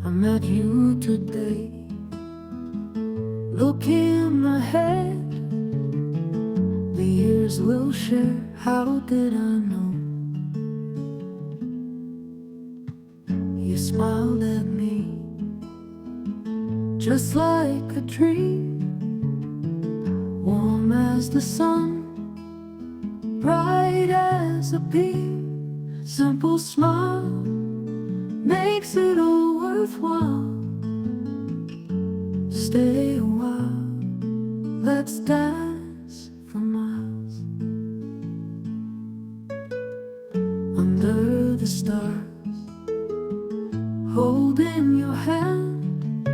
met you today. Look in my head, the years will share. How did I know? You smiled at me, just like a dream, warm as the sun, bright as a beam. Simple smile makes it all worthwhile. Stay a while, let's dance for miles. Under the stars, holding your hand,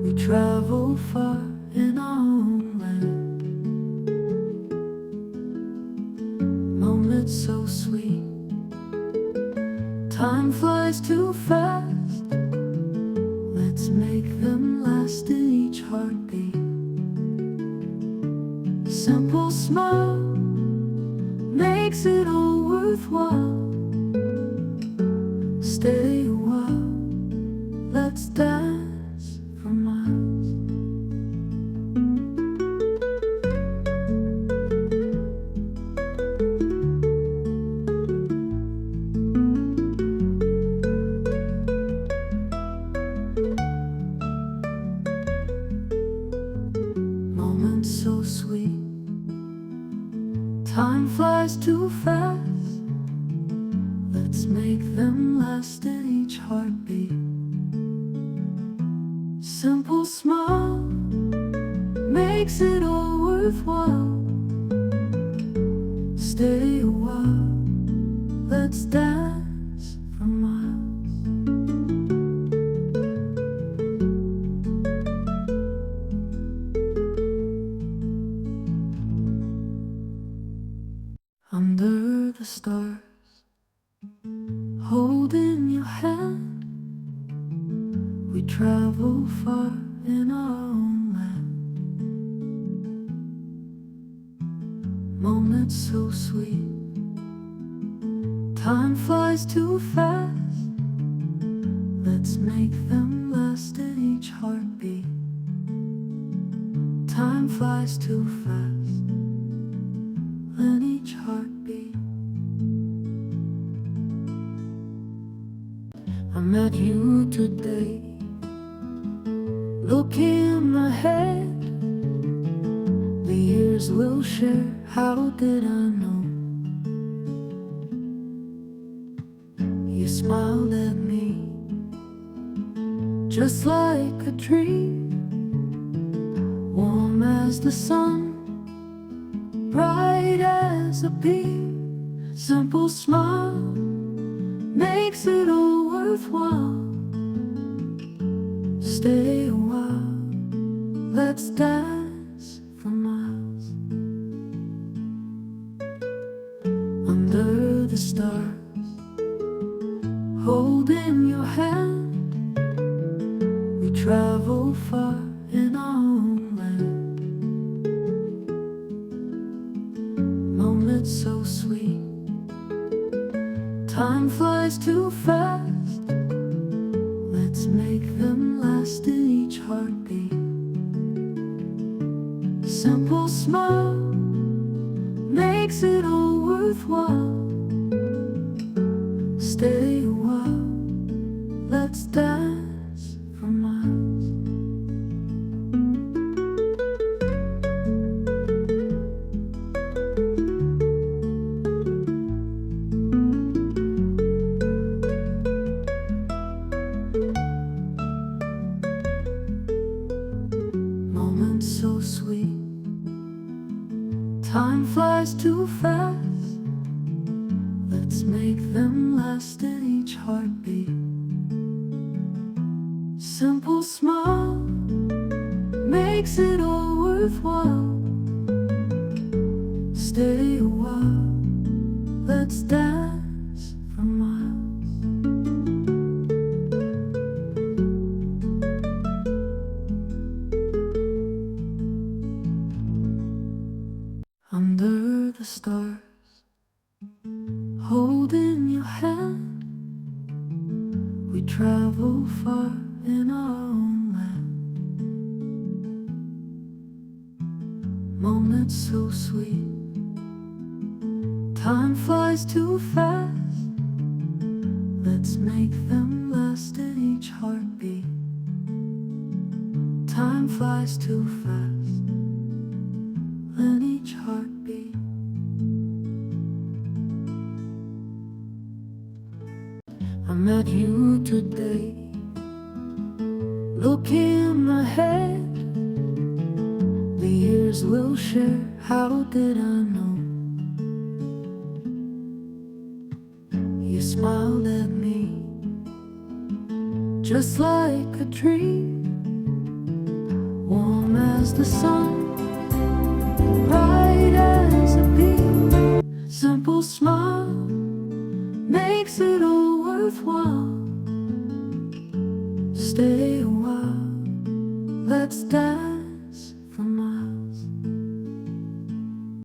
we travel far in our own land. Moments so sweet, time flies too fast. Let's make them last in each heartbeat. Simple smile makes it all worthwhile. Stay a while, let's dance for miles. Moments so sweet, time flies too fast. Let's make them last in each heartbeat. Simple smile makes it all worthwhile. Stay a while, let's dance for miles. Under the stars, holding your hand, we travel far in our own land. Moments so sweet, time flies too fast. Let's make them last in each heartbeat. Time flies too fast in each heartbeat. I met you today. Look in my head, the years will share. How did I know? You smiled at me, just like a dream, warm as the sun, bright as a beam. Simple smile makes it all worthwhile. Stay a while, let's dance for miles. Under the stars, holding your hand, we travel far in our own land. Moments so sweet, time flies too fast. Let's make them last in each heartbeat. Simple smile makes it all worthwhile. Stay a while, let's dance for miles. Moments so sweet, time flies too fast. Let's make them last in each heartbeat. Simple smile makes it all worthwhile. Stay a while, let's dance for miles. Under the stars, holding your hand, we We travel far in our own land. Moments so sweet, time flies too fast. Let's make them last in each heartbeat. Time flies too fast in each heartbeat. I met you today, looking ahead. The years will share, how did I know? You smiled at me, just like a dream, warm as the sun, bright as a beam. Simple smile makes it all worthwhile. Stay a while, let's dance.